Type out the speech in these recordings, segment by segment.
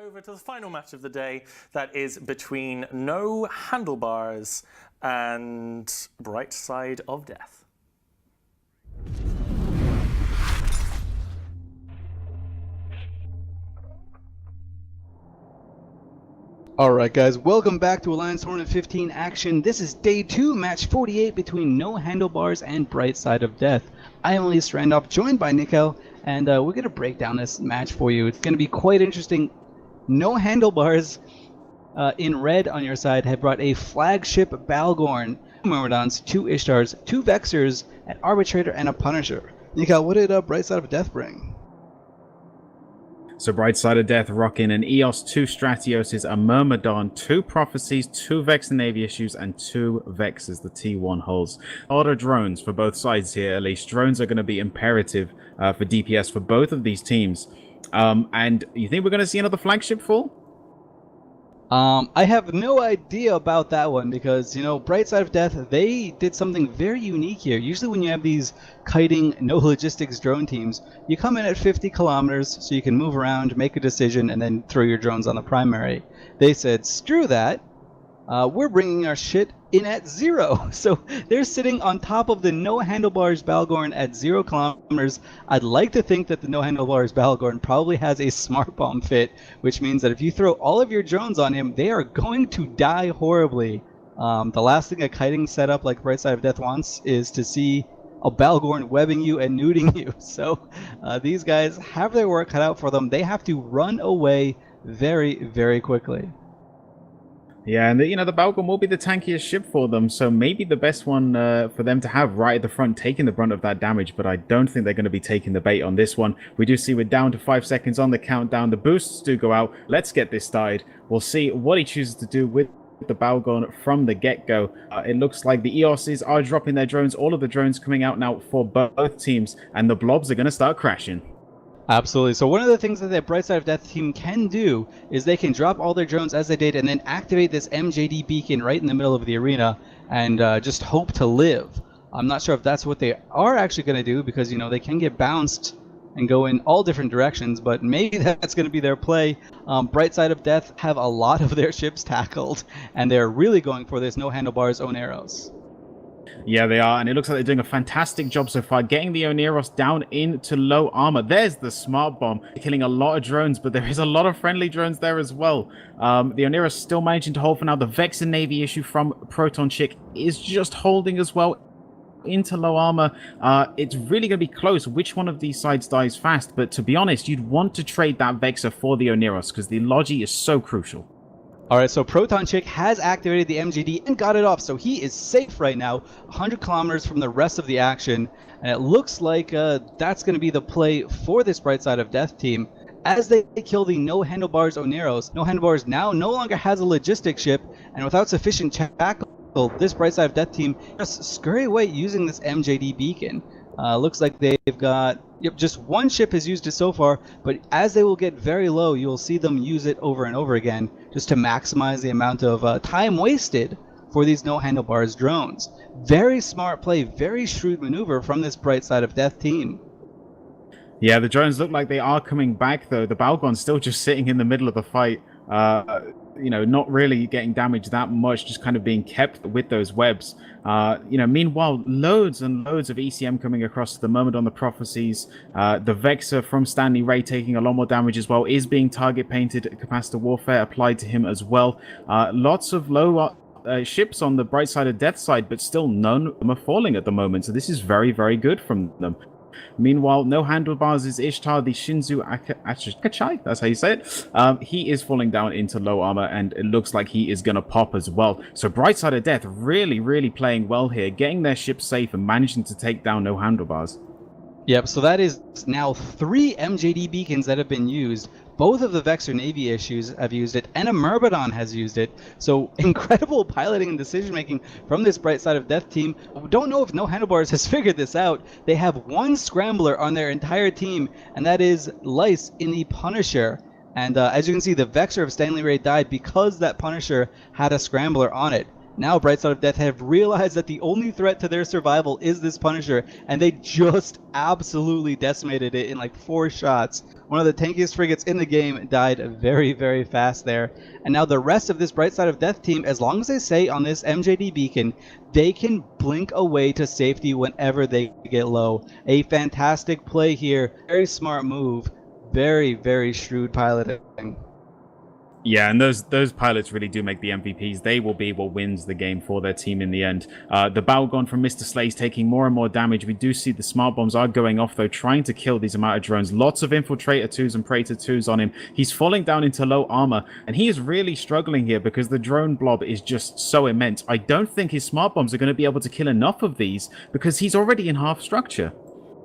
Over to the final match of the day, that is between No Handlebars and Bright Side of Death. Alright guys, welcome back to Alliance Tournament 15 action. This is day 2, match 48 between No Handlebars and Bright Side of Death. I am Elise Randolph, joined by Nikel, and we're going to break down this match for you. It's going to be quite interesting. No Handlebars in red on your side have brought a flagship Balgorn, 2 Myrmidons, 2 Ishtars, 2 Vexers, an Arbitrator, and a Punisher. Nikel, what did Bright Side of Death bring? So Bright Side of Death rocking an EOS, 2 Stratioses, a Myrmidon, 2 Prophecies, 2 Vex and Navy issues, and 2 Vexes, the T1 hulls. A lot of drones for both sides here, at least. Drones are going to be imperative for DPS for both of these teams. And you think we're going to see another flagship fall? I have no idea about that one because, you know, Bright Side of Death, they did something very unique here. Usually when you have these kiting, no logistics drone teams, you come in at 50 kilometers so you can move around, make a decision, and then throw your drones on the primary. They said, screw that. We're bringing our shit in at 0. So they're sitting on top of the No Handlebars Balgorn at 0 kilometers. I'd like to think that the No Handlebars Balgorn probably has a smart bomb fit, which means that if you throw all of your drones on him, they are going to die horribly. The last thing a kiting setup like Bright Side of Death wants is to see a Balgorn webbing you and nuding you. So these guys have their work cut out for them. They have to run away very, very quickly. Yeah, and the Balgorn will be the tankiest ship for them, so maybe the best one for them to have right at the front, taking the brunt of that damage, but I don't think they're going to be taking the bait on this one. We do see we're down to 5 seconds on the countdown. The boosts do go out. Let's get this started. We'll see what he chooses to do with the Balgorn from the get-go. It looks like the EOSs are dropping their drones, all of the drones coming out now for both teams, and the blobs are going to start crashing. Absolutely. So one of the things that the Bright Side of Death team can do is they can drop all their drones as they did and then activate this MJD beacon right in the middle of the arena and just hope to live. I'm not sure if that's what they are actually going to do because, you know, they can get bounced and go in all different directions, but maybe that's going to be their play. Bright Side of Death have a lot of their ships tackled and they're really going for this No Handlebars own arrows. Yeah, they are, and it looks like they're doing a fantastic job so far, getting the Oneros down into low armor. There's the smart bomb, killing a lot of drones, but there is a lot of friendly drones there as well. The Oneros still managing to hold for now. The Vex and Navy issue from Protonchik is just holding as well into low armor. It's really going to be close which one of these sides dies fast, but to be honest, you'd want to trade that Vexer for the Oneros because the Logi is so crucial. Alright, so Protonchik has activated the MGD and got it off, so he is safe right now, 100 kilometers from the rest of the action, and it looks like that's going to be the play for this Bright Side of Death team. As they kill the No Handlebars Oneros, No Handlebars now no longer has a logistics ship, and without sufficient tackle, this Bright Side of Death team just scurry away using this MJD beacon. Looks like they've got, just one ship has used it so far, but as they will get very low, you will see them use it over and over again just to maximize the amount of time wasted for these No Handlebars drones. Very smart play, very shrewd maneuver from this Bright Side of Death team. Yeah, the drones look like they are coming back, though. The Balgorn's still just sitting in the middle of the fight. You know, not really getting damaged that much, just kind of being kept with those webs. You know, meanwhile, loads and loads of ECM coming across the moment on the Prophecies. The Vexer from Stanley Ray taking a lot more damage as well, is being target painted. Capacitor Warfare applied to him as well. Lots of low ships on the Bright Side of Death side, but still none of them are falling at the moment. So this is very, very good from them. Meanwhile, No Handlebars is Ishtar, the Shinzu Akachai, that's how you say it. He is falling down into low armor, and it looks like he is going to pop as well. So Bright Side of Death really, really playing well here, getting their ship safe and managing to take down No Handlebars. Yep, so that is now 3 MJD beacons that have been used. Both of the Vexer Navy issues have used it, and a Myrmidon has used it. So incredible piloting and decision-making from this Bright Side of Death team. We don't know if No Handlebars has figured this out. They have one Scrambler on their entire team, and that is Lice in the Punisher. And as you can see, the Vexer of Stanley Ray died because that Punisher had a Scrambler on it. Now Bright Side of Death have realized that the only threat to their survival is this Punisher, and they just absolutely decimated it in like 4 shots. One of the tankiest frigates in the game died very, very fast there. And now the rest of this Bright Side of Death team, as long as they stay on this MJD beacon, they can blink away to safety whenever they get low. A fantastic play here. Very smart move. Very, very shrewd piloting. Yeah, and those pilots really do make the MVPs. They will be what wins the game for their team in the end. The Balgon from Mr. Slay's taking more and more damage. We do see the smart bombs are going off, though, trying to kill these amount of drones. Lots of Infiltrator 2s and Praetor 2s on him. He's falling down into low armor, and he is really struggling here because the drone blob is just so immense. I don't think his smart bombs are going to be able to kill enough of these because he's already in half structure.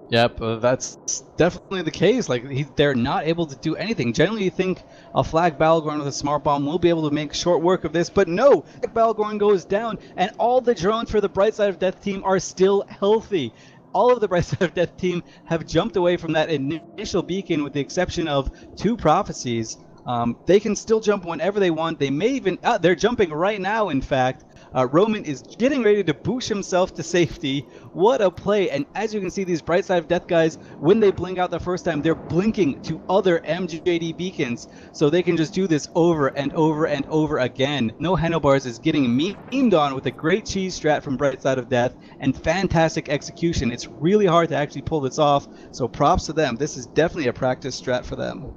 Yep, that's definitely the case. Like, they're not able to do anything. Generally, you think a Flag Battleground with a smart bomb will be able to make short work of this, but no! Flag Battleground goes down, and all the drones for the Bright Side of Death team are still healthy. All of the Bright Side of Death team have jumped away from that initial beacon with the exception of 2 prophecies. They can still jump whenever they want. They may even... they're jumping right now, in fact. Roman is getting ready to boosh himself to safety. What a play. And as you can see, these Bright Side of Death guys, when they blink out the first time, they're blinking to other MJD beacons. So they can just do this over and over and over again. No Handlebars is getting memed on with a great cheese strat from Bright Side of Death and fantastic execution. It's really hard to actually pull this off. So props to them. This is definitely a practice strat for them.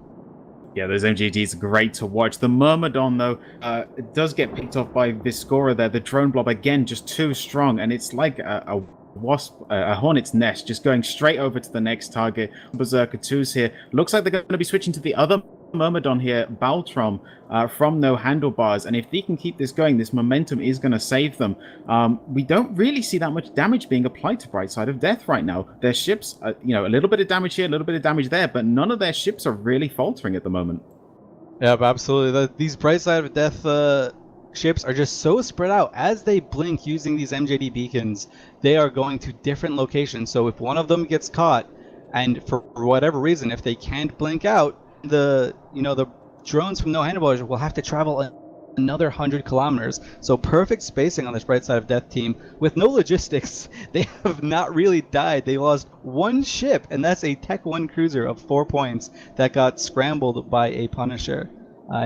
Yeah, those MGDs are great to watch. The Myrmidon, though, it does get picked off by Viscora there. The drone blob, again, just too strong. And it's like a wasp, a hornet's nest, just going straight over to the next target. Berserker 2s here. Looks like they're going to be switching to the other Myrmidon here, Baltrom, from No Handlebars. And if they can keep this going, this momentum is going to save them. We don't really see that much damage being applied to Bright Side of Death right now. Their ships, a little bit of damage here, a little bit of damage there, but none of their ships are really faltering at the moment. Yep, absolutely. These Bright Side of Death ships are just so spread out. As they blink using these MJD beacons, they are going to different locations. So if one of them gets caught, and for whatever reason, if they can't blink out, the drones from No Handlebars will have to travel another 100 kilometers. So perfect spacing on this Bright Side of Death team with no logistics. They have not really died. They lost 1 ship, and that's a Tech 1 cruiser of 4 points that got scrambled by a Punisher.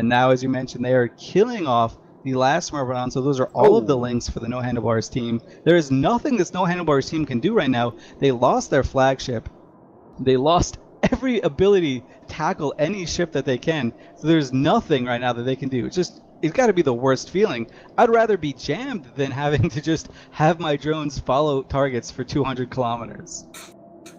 Now, as you mentioned, they are killing off the last Myrmidon, so those are all of the links for the No Handlebars team. There is nothing this No Handlebars team can do right now. They lost their flagship. They lost every ability to tackle any ship that they can. So there's nothing right now that they can do. It's got to be the worst feeling. I'd rather be jammed than having to just have my drones follow targets for 200 kilometers.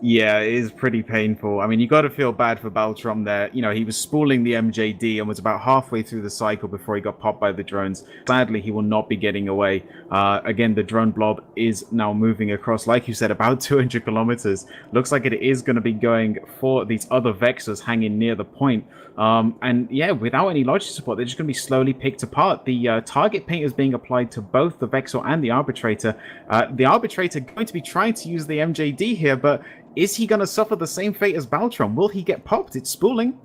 Yeah, it is pretty painful. I mean, you got to feel bad for Baltrom there. He was spooling the MJD and was about halfway through the cycle before he got popped by the drones. Sadly, he will not be getting away. Again, the drone blob is now moving across, like you said, about 200 kilometers. Looks like it is going to be going for these other Vexors hanging near the point. And yeah, without any logic support, they're just going to be slowly picked apart. The target paint is being applied to both the Vexor and the Arbitrator. The Arbitrator going to be trying to use the MJD here, but is he going to suffer the same fate as Baltrom? Will he get popped? It's spooling.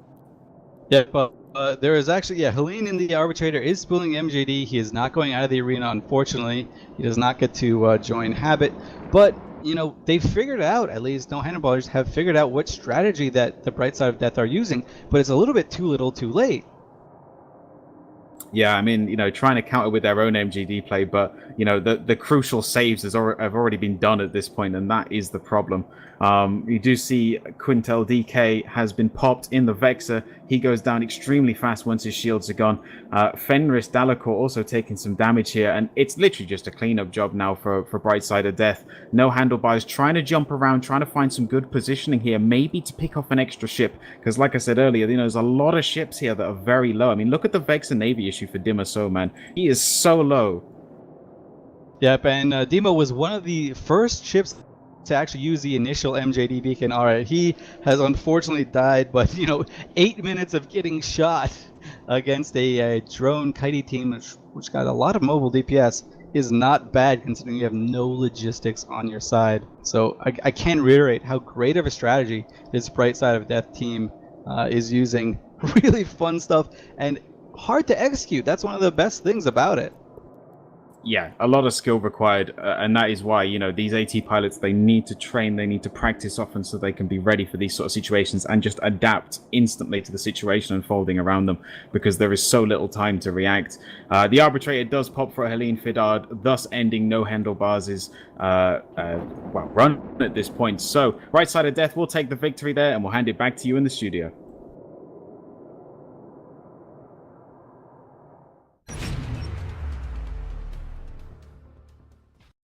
Yeah, but there is actually, Helene in the Arbitrator is spooling MJD. He is not going out of the arena, unfortunately. He does not get to join Habit. But, they've figured out, at least No Handlebars have figured out what strategy that the Bright Side of Death are using, but it's a little bit too little too late. Yeah, I mean, trying to counter with their own MGD play, but, the crucial saves have already been done at this point, and that is the problem. You do see Quintel DK has been popped in the Vexor. He goes down extremely fast once his shields are gone. Fenris Dalacor also taking some damage here, and it's literally just a cleanup job now for Bright Side of Death. No Handlebars trying to jump around, trying to find some good positioning here, maybe to pick off an extra ship, because like I said earlier, there's a lot of ships here that are very low. I mean, look at the Vexor Navy issue for Dimmer So, man. He is so low. Yep, and Dima was one of the first ships to actually use the initial MJD beacon. Alright, he has unfortunately died, but 8 minutes of getting shot against a drone kitey team, which got a lot of mobile DPS, is not bad considering you have no logistics on your side. So I can't reiterate how great of a strategy this Bright Side of Death team is using. Really fun stuff and hard to execute. That's one of the best things about it. Yeah, a lot of skill required, and that is why, these AT pilots, they need to train, they need to practice often so they can be ready for these sort of situations and just adapt instantly to the situation unfolding around them, because there is so little time to react. The arbitrator does pop for a Helene Fidard, thus ending No Handlebars' run at this point. So, right side of death will take the victory there, and we'll hand it back to you in the studio.